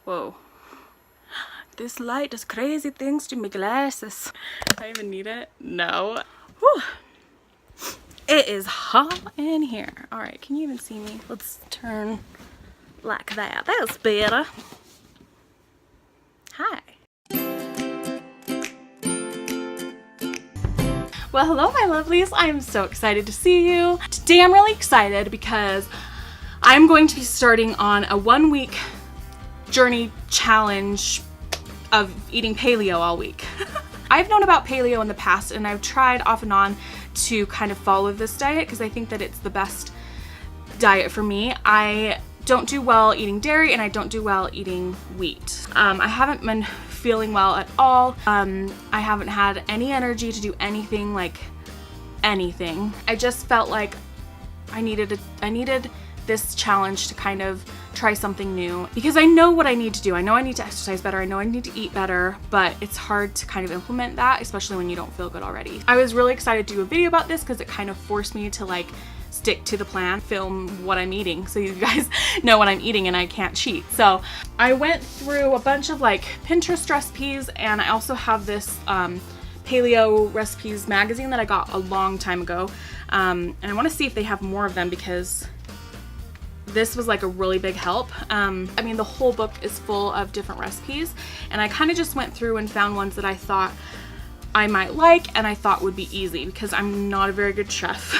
Whoa. This light does crazy things to my glasses. I even need it? No. Whew. It is hot in here. All right, can you even see me? Let's turn like that. That's better. Hi. Well, hello my lovelies. I am so excited to see you. Today I'm really excited because I'm going to be starting on a 1-week journey challenge of eating paleo all week. I've known about paleo in the past and I've tried off and on to kind of follow this diet because I think that it's the best diet for me. I don't do well eating dairy and I don't do well eating wheat. I haven't been feeling well at all. I haven't had any energy to do anything, like anything. I just felt like I needed this challenge to kind of try something new because I know what I need to do. I know I need to exercise better. I know I need to eat better, but it's hard to kind of implement that, especially when you don't feel good already. I was really excited to do a video about this because it kind of forced me to like stick to the plan, film what I'm eating so you guys know what I'm eating and I can't cheat. So I went through a bunch of like Pinterest recipes, and I also have this Paleo Recipes magazine that I got a long time ago. And I want to see if they have more of them because this was like a really big help. I mean, the whole book is full of different recipes, and I kind of just went through and found ones that I thought I might like and I thought would be easy because I'm not a very good chef.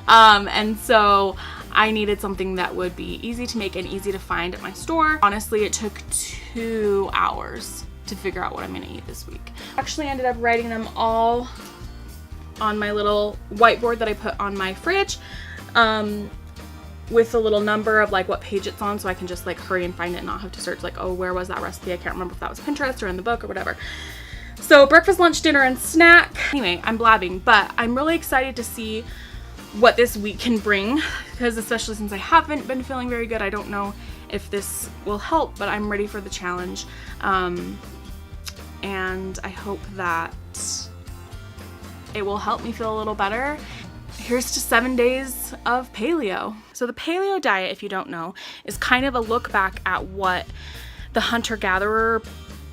And so I needed something that would be easy to make and easy to find at my store. Honestly, it took 2 hours to figure out what I'm gonna eat this week. I actually ended up writing them all on my little whiteboard that I put on my fridge. With a little number of like what page it's on so I can just like hurry and find it and not have to search like, oh, where was that recipe? I can't remember if that was Pinterest or in the book or whatever. So breakfast, lunch, dinner, and snack. Anyway, I'm blabbing, but I'm really excited to see what this week can bring because especially since I haven't been feeling very good, I don't know if this will help, but I'm ready for the challenge. And I hope that it will help me feel a little better. Here's to 7 days of paleo. So the paleo diet, if you don't know, is kind of a look back at what the hunter-gatherer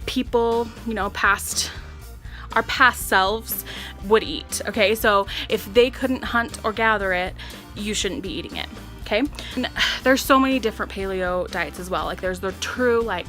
people, you know, our past selves would eat, okay? So if they couldn't hunt or gather it, you shouldn't be eating it, okay? And there's so many different paleo diets as well. Like there's the true like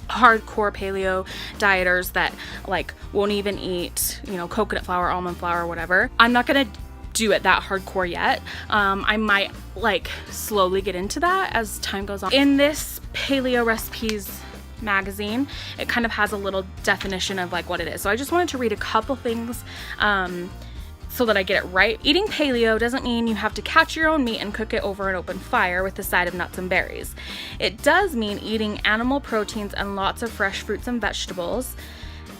hardcore paleo dieters that like won't even eat, you know, coconut flour, almond flour, whatever. I'm not gonna do it that hardcore yet. I might like slowly get into that as time goes on. In this Paleo Recipes magazine, it kind of has a little definition of like what it is. So I just wanted to read a couple things so that I get it right. Eating paleo doesn't mean you have to catch your own meat and cook it over an open fire with a side of nuts and berries. It does mean eating animal proteins and lots of fresh fruits and vegetables,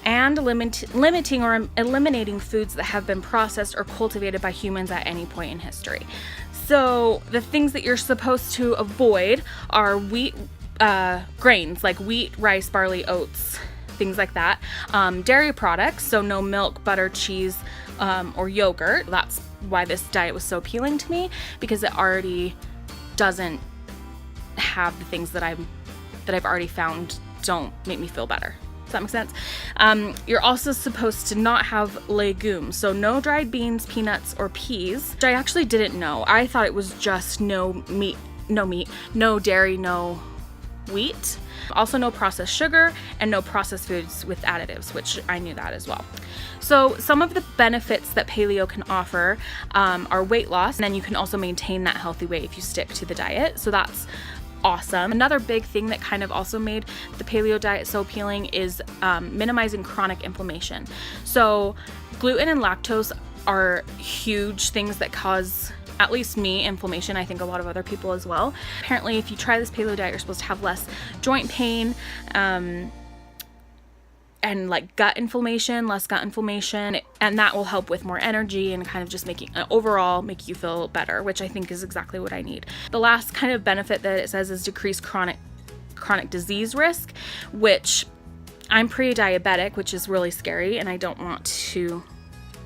and limiting or eliminating foods that have been processed or cultivated by humans at any point in history. So the things that you're supposed to avoid are wheat, grains like wheat, rice, barley, oats, things like that. Dairy products, so no milk, butter, cheese, or yogurt. That's why this diet was so appealing to me, because it already doesn't have the things that I've already found don't make me feel better. Does that make sense? You're also supposed to not have legumes, so no dried beans, peanuts, or peas, which I actually didn't know. I thought it was just no dairy, no wheat. Also no processed sugar and no processed foods with additives, which I knew that as well. So some of the benefits that paleo can offer are weight loss, and then you can also maintain that healthy weight if you stick to the diet. So that's awesome. Another big thing that kind of also made the paleo diet so appealing is minimizing chronic inflammation. So gluten and lactose are huge things that cause, at least me, inflammation. I think a lot of other people as well. Apparently, if you try this paleo diet, you're supposed to have less joint pain, and like less gut inflammation, and that will help with more energy and kind of just overall make you feel better, which I think is exactly what I need. The last kind of benefit that it says is decreased chronic disease risk, which I'm pre-diabetic, which is really scary, and I don't want to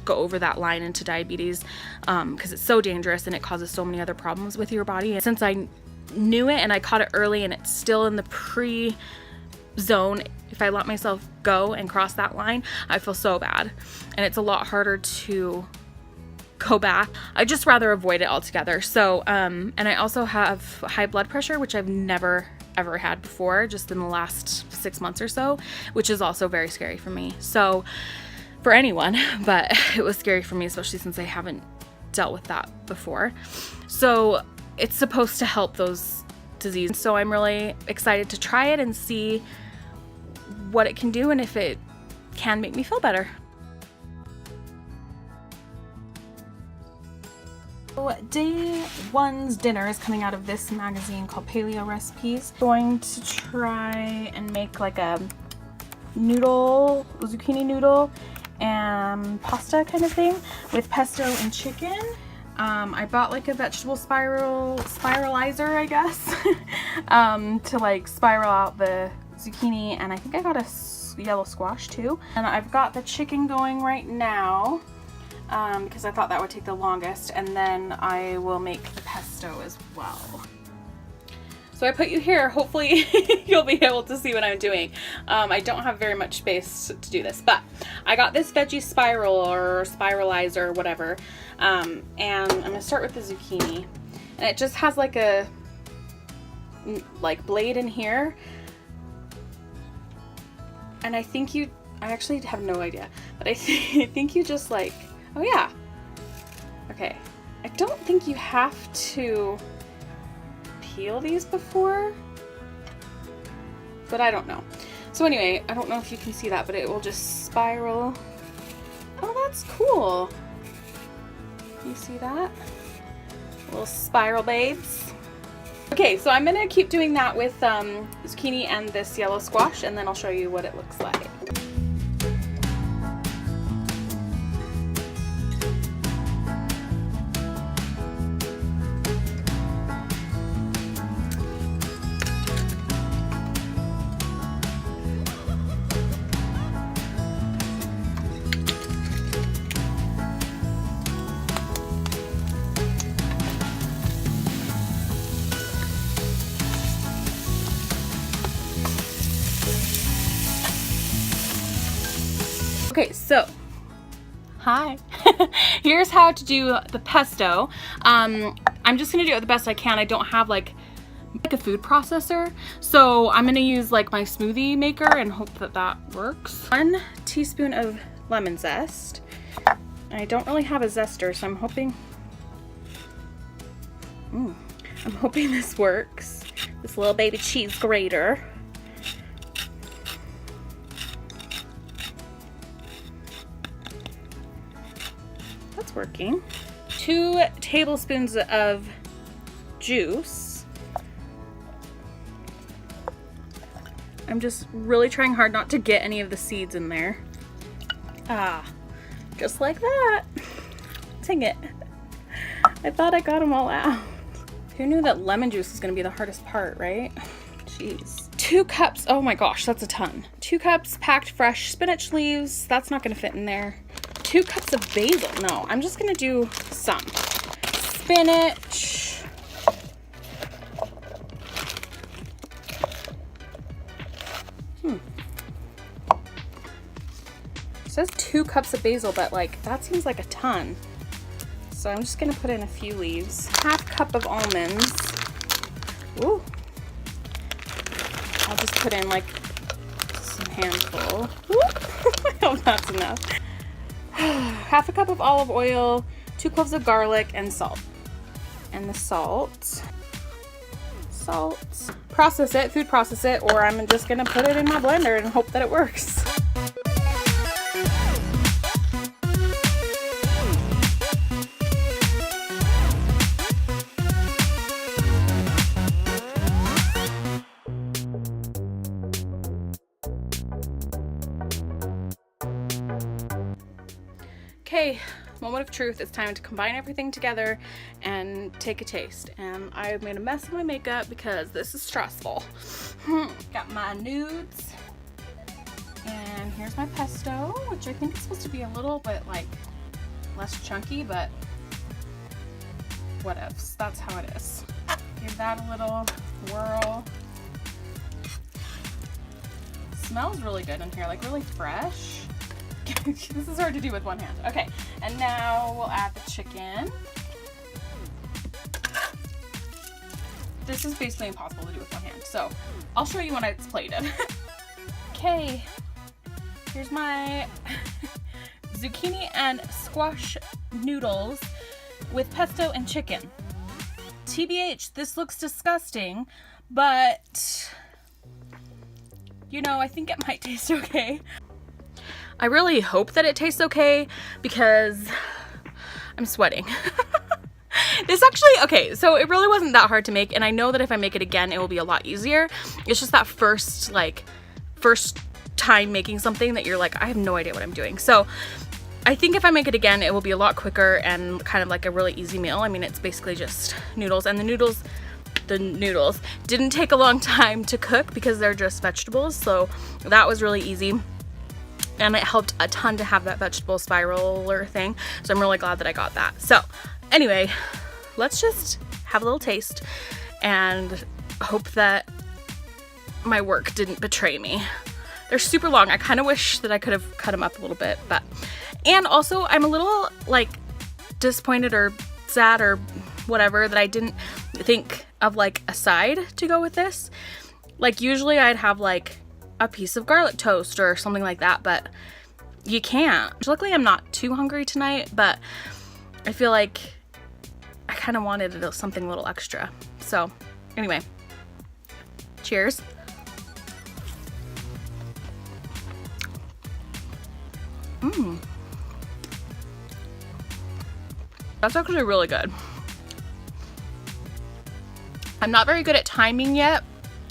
go over that line into diabetes because it's so dangerous and it causes so many other problems with your body. And since I knew it and I caught it early and it's still in the pre-zone, if I let myself go and cross that line, I feel so bad. And it's a lot harder to go back. I just rather avoid it altogether. So, and I also have high blood pressure, which I've never ever had before, just in the last 6 months or so, which is also very scary for me. So, for anyone, but it was scary for me, especially since I haven't dealt with that before. So, it's supposed to help those diseases. So, I'm really excited to try it and see what it can do and if it can make me feel better. So day one's dinner is coming out of this magazine called Paleo Recipes. Going to try and make like a noodle, zucchini noodle and pasta kind of thing with pesto and chicken. I bought like a vegetable spiralizer, I guess, to like spiral out the zucchini, and I think I got a yellow squash too. And I've got the chicken going right now because I thought that would take the longest, and then I will make the pesto as well. So I put you here, hopefully you'll be able to see what I'm doing. I don't have very much space to do this, but I got this veggie spiral or spiralizer or whatever, and I'm gonna start with the zucchini. And it just has like a blade in here. And I think I actually have no idea, but I think you just like, oh yeah. Okay, I don't think you have to peel these before, but I don't know. So anyway, I don't know if you can see that, but it will just spiral. Oh, that's cool. You see that? Little spiral babes. Okay, so I'm gonna keep doing that with zucchini and this yellow squash, and then I'll show you what it looks like. Okay, so, hi. Here's how to do the pesto. I'm just gonna do it the best I can. I don't have like a food processor, so I'm gonna use like my smoothie maker and hope that that works. 1 teaspoon of lemon zest. I don't really have a zester, so I'm hoping this works. This little baby cheese grater. That's working. 2 tablespoons of juice. I'm just really trying hard not to get any of the seeds in there. Just like that. Dang it. I thought I got them all out. Who knew that lemon juice was gonna be the hardest part, right? Jeez. 2 cups, oh my gosh, that's a ton. 2 cups packed fresh spinach leaves. That's not gonna fit in there. 2 cups of basil. No, I'm just gonna do some. Spinach. It says 2 cups of basil, but like that seems like a ton. So I'm just gonna put in a few leaves. 1/2 cup of almonds. Ooh. I'll just put in like some handful. Ooh. I hope that's enough. 1/2 cup of olive oil, 2 cloves of garlic, and salt. And the salt. Process it, food process it, or I'm just gonna put it in my blender and hope that it works. Okay, moment of truth. It's time to combine everything together and take a taste. And I made a mess of my makeup because this is stressful. Got my nudes. And here's my pesto, which I think is supposed to be a little bit like less chunky, but whatevs. That's how it is. Give that a little whirl. Smells really good in here, like really fresh. This is hard to do with one hand. Okay, and now we'll add the chicken. This is basically impossible to do with one hand, so I'll show you when it's plated. Okay, here's my zucchini and squash noodles with pesto and chicken. TBH, this looks disgusting, but you know, I think it might taste okay. I really hope that it tastes okay because I'm sweating. This actually, okay, so it really wasn't that hard to make, and I know that if I make it again, it will be a lot easier. It's just that first time making something that you're like, I have no idea what I'm doing. So I think if I make it again, it will be a lot quicker and kind of like a really easy meal. I mean, it's basically just noodles, and the noodles didn't take a long time to cook because they're just vegetables, so that was really easy. And it helped a ton to have that vegetable spiraler thing, so I'm really glad that I got that. So anyway, let's just have a little taste and hope that my work didn't betray me. They're super long. I kind of wish that I could have cut them up a little bit, but, and also I'm a little like disappointed or sad or whatever that I didn't think of like a side to go with this. Like usually I'd have like a piece of garlic toast or something like that, but you can't. Luckily I'm not too hungry tonight, but I feel like I kind of wanted something a little extra. So anyway, cheers. That's actually really good. I'm not very good at timing yet,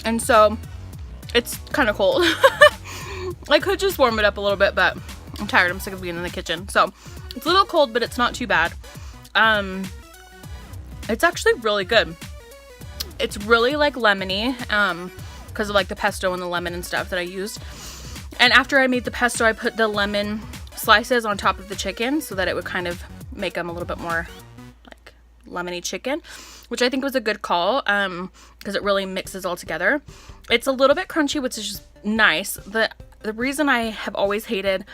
and so it's kind of cold. I could just warm it up a little bit, but I'm tired. I'm sick of being in the kitchen. So it's a little cold, but it's not too bad. It's actually really good. It's really like lemony, because of like the pesto and the lemon and stuff that I used. And after I made the pesto, I put the lemon slices on top of the chicken so that it would kind of make them a little bit more like lemony chicken, which I think was a good call, because it really mixes all together. It's a little bit crunchy, which is just nice. The reason I have always hated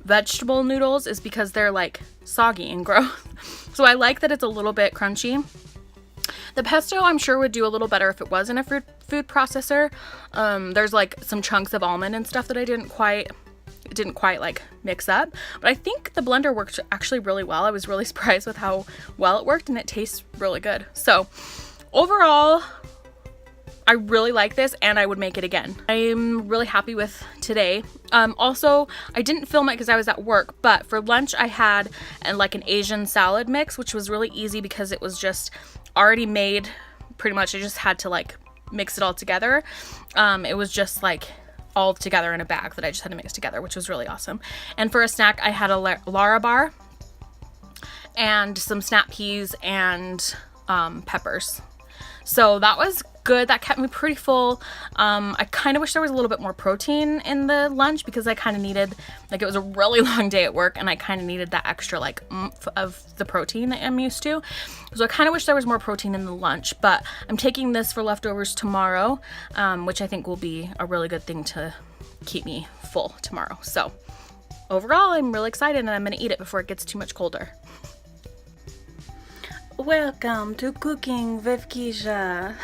vegetable noodles is because they're like soggy and gross. So I like that it's a little bit crunchy. The pesto I'm sure would do a little better if it was in a food processor. There's like some chunks of almond and stuff that I didn't quite like mix up, but I think the blender worked actually really well. I was really surprised with how well it worked, and it tastes really good. So overall, I really like this and I would make it again. I'm really happy with today. Also, I didn't film it because I was at work, but for lunch I had like an Asian salad mix, which was really easy because it was just already made pretty much. I just had to like mix it all together. It was just like all together in a bag that I just had to mix together, which was really awesome. And for a snack, I had a Lara bar and some snap peas and peppers. So that was good. That kept me pretty full. I kind of wish there was a little bit more protein in the lunch because I kind of needed, like, it was a really long day at work and I kind of needed that extra like oomph of the protein that I'm used to. So I kind of wish there was more protein in the lunch, but I'm taking this for leftovers tomorrow, which I think will be a really good thing to keep me full tomorrow. So overall, I'm really excited and I'm going to eat it before it gets too much colder. Welcome to Cooking with Keisha.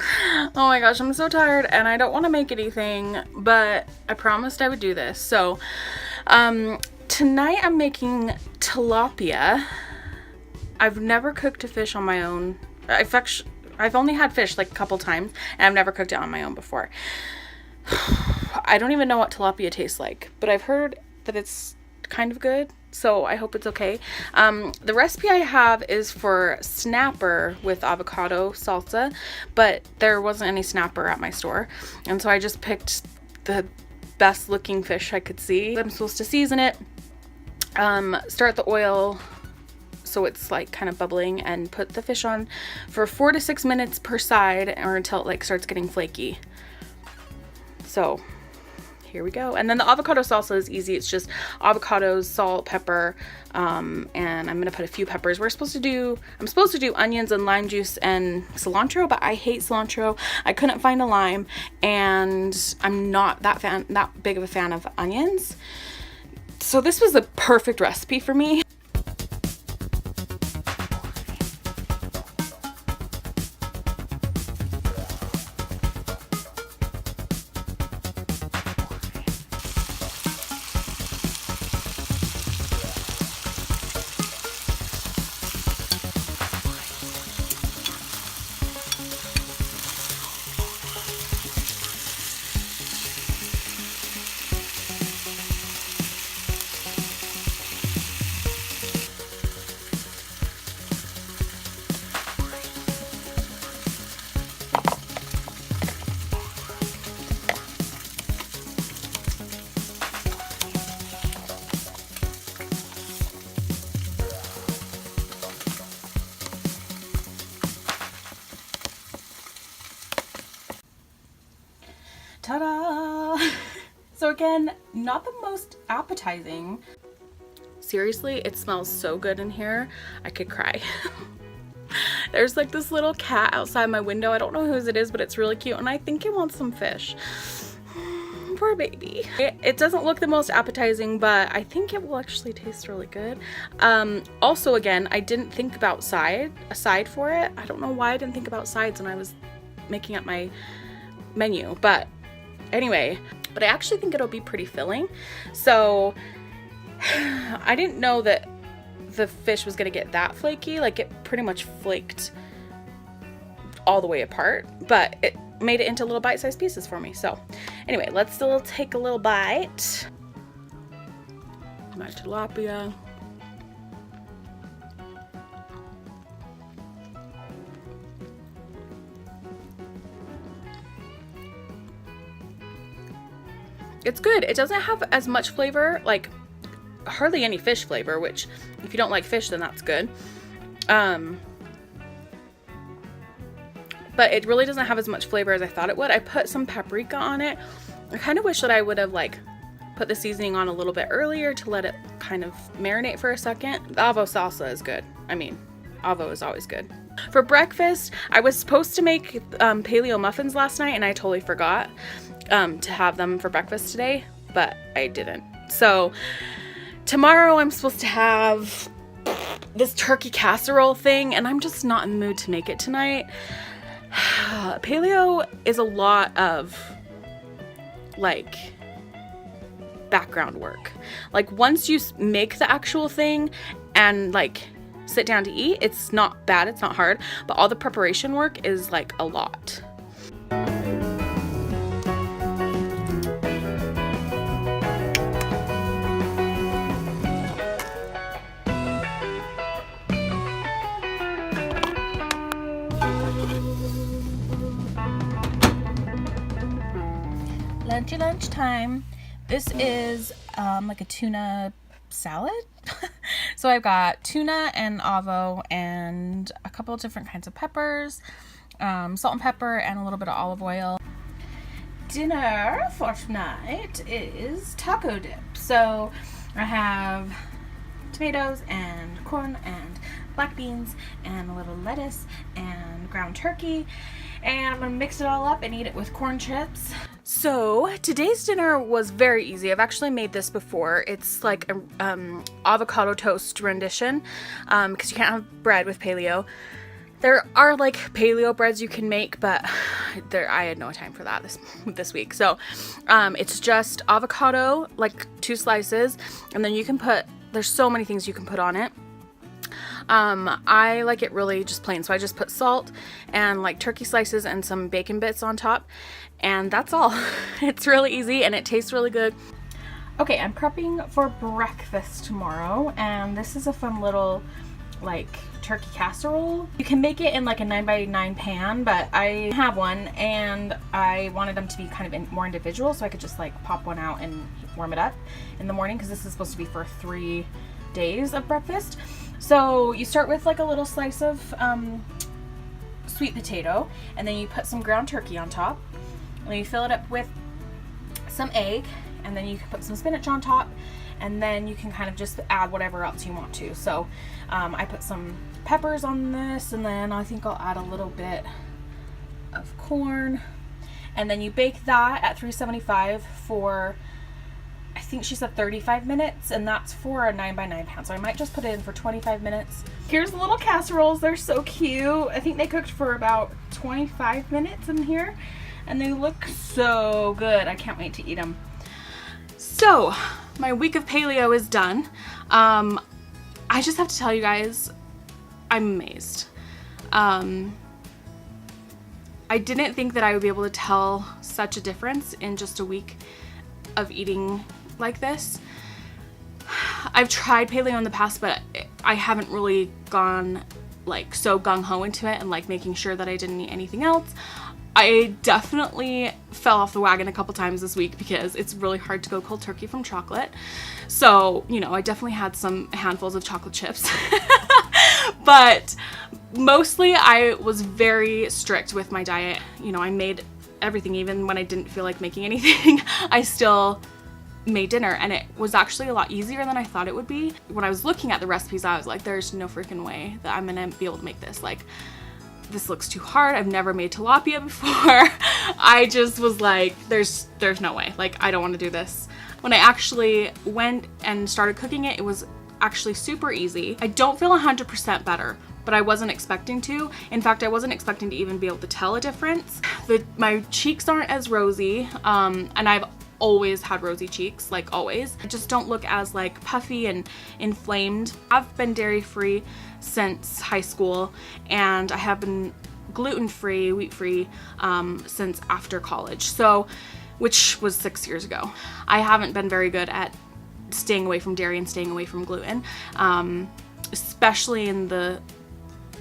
Oh my gosh, I'm so tired and I don't want to make anything, but I promised I would do this. So tonight I'm making tilapia. I've never cooked a fish on my own. I've only had fish like a couple times and I've never cooked it on my own before. I don't even know what tilapia tastes like, but I've heard that it's kind of good, so I hope it's okay. The recipe I have is for snapper with avocado salsa, but there wasn't any snapper at my store, and so I just picked the best looking fish I could see. I'm supposed to season it, start the oil so it's like kind of bubbling, and put the fish on for 4 to 6 minutes per side or until it like starts getting flaky. So here we go. And then the avocado salsa is easy. It's just avocados, salt, pepper, and I'm gonna put a few peppers. I'm supposed to do onions and lime juice and cilantro, but I hate cilantro. I couldn't find a lime, and I'm not that big of a fan of onions. So this was a perfect recipe for me. Ta-da! So again, not the most appetizing. Seriously, it smells so good in here. I could cry. There's like this little cat outside my window. I don't know whose it is, but it's really cute, and I think it wants some fish. Poor baby. It doesn't look the most appetizing, but I think it will actually taste really good. Also, again, I didn't think about a side for it. I don't know why I didn't think about sides when I was making up my menu, but anyway, but I actually think it'll be pretty filling. So I didn't know that the fish was gonna get that flaky. Like, it pretty much flaked all the way apart, but it made it into little bite-sized pieces for me. So anyway, let's still take a little bite. My tilapia. It's good. It doesn't have as much flavor, like hardly any fish flavor, which if you don't like fish, then that's good. But it really doesn't have as much flavor as I thought it would. I put some paprika on it. I kind of wish that I would have like put the seasoning on a little bit earlier to let it kind of marinate for a second. The avo salsa is good. I mean, avo is always good. For breakfast, I was supposed to make paleo muffins last night, and I totally forgot to have them for breakfast today, but I didn't. So tomorrow I'm supposed to have this turkey casserole thing, and I'm just not in the mood to make it tonight. Paleo is a lot of like background work. Like, once you make the actual thing and like sit down to eat, it's not bad, it's not hard, but all the preparation work is like a lot. Lunchtime. This is like a tuna salad. So I've got tuna and avo and a couple of different kinds of peppers, salt and pepper, and a little bit of olive oil. Dinner for tonight is taco dip. So I have tomatoes and corn and black beans and a little lettuce and ground turkey, and I'm gonna mix it all up and eat it with corn chips. So today's dinner was very easy. I've actually made this before. It's like a avocado toast rendition, because you can't have bread with paleo. There are like paleo breads you can make, but I had no time for that this week. So it's just avocado, like 2 slices, and then you can put, there's so many things you can put on it. I like it really just plain, so I just put salt and like turkey slices and some bacon bits on top, and that's all. It's really easy and it tastes really good. Okay, I'm prepping for breakfast tomorrow, and this is a fun little like turkey casserole. You can make it in like a 9x9 pan, but I have one and I wanted them to be kind of more individual, so I could just like pop one out and warm it up in the morning, because this is supposed to be for 3 days of breakfast. So you start with like a little slice of sweet potato, and then you put some ground turkey on top, and then you fill it up with some egg, and then you can put some spinach on top, and then you can kind of just add whatever else you want to. So I put some peppers on this, and then I think I'll add a little bit of corn, and then you bake that at 375 for, I think she said 35 minutes, and that's for a 9x9 pan, so I might just put it in for 25 minutes. Here's the little casseroles. They're so cute. I think they cooked for about 25 minutes in here, and they look so good. I can't wait to eat them. So my week of paleo is done. I just have to tell you guys, I'm amazed. I didn't think that I would be able to tell such a difference in just a week of eating like this. I've tried paleo in the past, but I haven't really gone like so gung-ho into it and like making sure that I didn't eat anything else. I definitely fell off the wagon a couple times this week because it's really hard to go cold turkey from chocolate. So, you know, I definitely had some handfuls of chocolate chips. But mostly I was very strict with my diet. You know, I made everything, even when I didn't feel like making anything. I still made dinner, and it was actually a lot easier than I thought it would be. When I was looking at the recipes, I was like, there's no freaking way that I'm gonna be able to make this. Like, this looks too hard. I've never made tilapia before. I just was like, there's no way. Like, I don't want to do this. When I actually went and started cooking it, it was actually super easy. I don't feel 100% better, but I wasn't expecting to. In fact, I wasn't expecting to even be able to tell a difference. My cheeks aren't as rosy, and I've always had rosy cheeks, like always. I just don't look as like puffy and inflamed. I've been dairy-free since high school, and I have been gluten-free, wheat-free since after college, so, which was 6 years ago. I haven't been very good at staying away from dairy and staying away from gluten, especially in the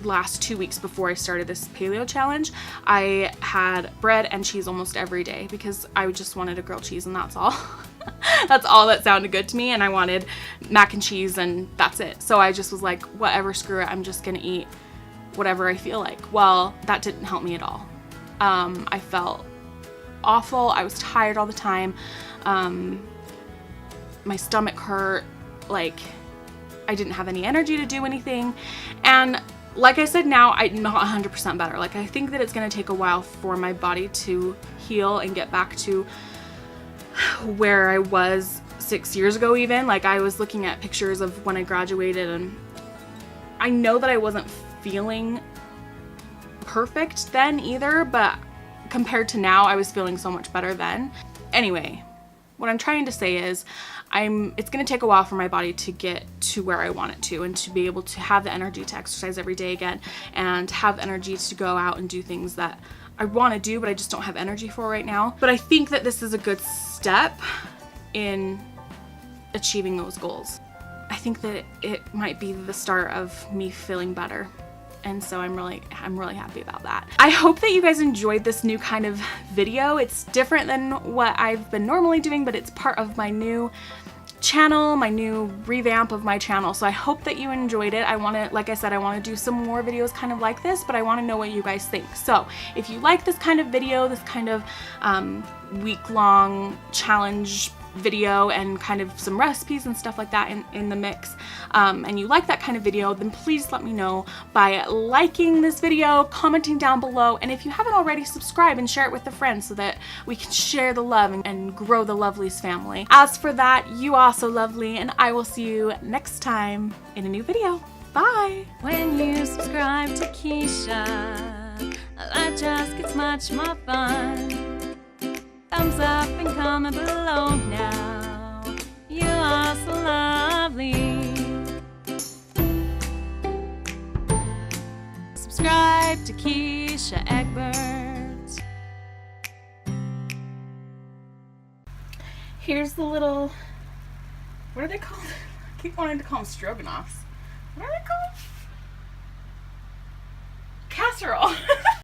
last 2 weeks before I started this paleo challenge. I had bread and cheese almost every day because I just wanted a grilled cheese, and that's all. That's all that sounded good to me, and I wanted mac and cheese, and that's it. So I just was like, whatever, screw it, I'm just gonna eat whatever I feel like. Well, that didn't help me at all. I felt awful. I was tired all the time. My stomach hurt, like I didn't have any energy to do anything. And like I said, now I'm not 100% better. Like, I think that it's gonna take a while for my body to heal and get back to where I was 6 years ago even. Like, I was looking at pictures of when I graduated, and I know that I wasn't feeling perfect then either, but compared to now, I was feeling so much better then. Anyway, what I'm trying to say is it's going to take a while for my body to get to where I want it to, and to be able to have the energy to exercise every day again, and have energy to go out and do things that I want to do but I just don't have energy for right now. But I think that this is a good step in achieving those goals. I think that it might be the start of me feeling better. And so I'm really happy about that. I hope that you guys enjoyed this new kind of video. It's different than what I've been normally doing, but it's part of my new channel, my new revamp of my channel. So I hope that you enjoyed it. Like I said, I want to do some more videos kind of like this, but I want to know what you guys think. So if you like this kind of video, this kind of week-long challenge video and kind of some recipes and stuff like that in the mix, and you like that kind of video, then please let me know by liking this video, commenting down below, and if you haven't already, subscribe and share it with a friend so that we can share the love and grow the Lovelies family. As for that, you are so lovely, and I will see you next time in a new video. Bye! When you subscribe to Keisha, life just gets much more fun. Thumbs up and comment below now. You are so lovely. Subscribe to Keisha Egbert. Here's the little, what are they called? I keep wanting to call them stroganoffs. What are they called? Casserole.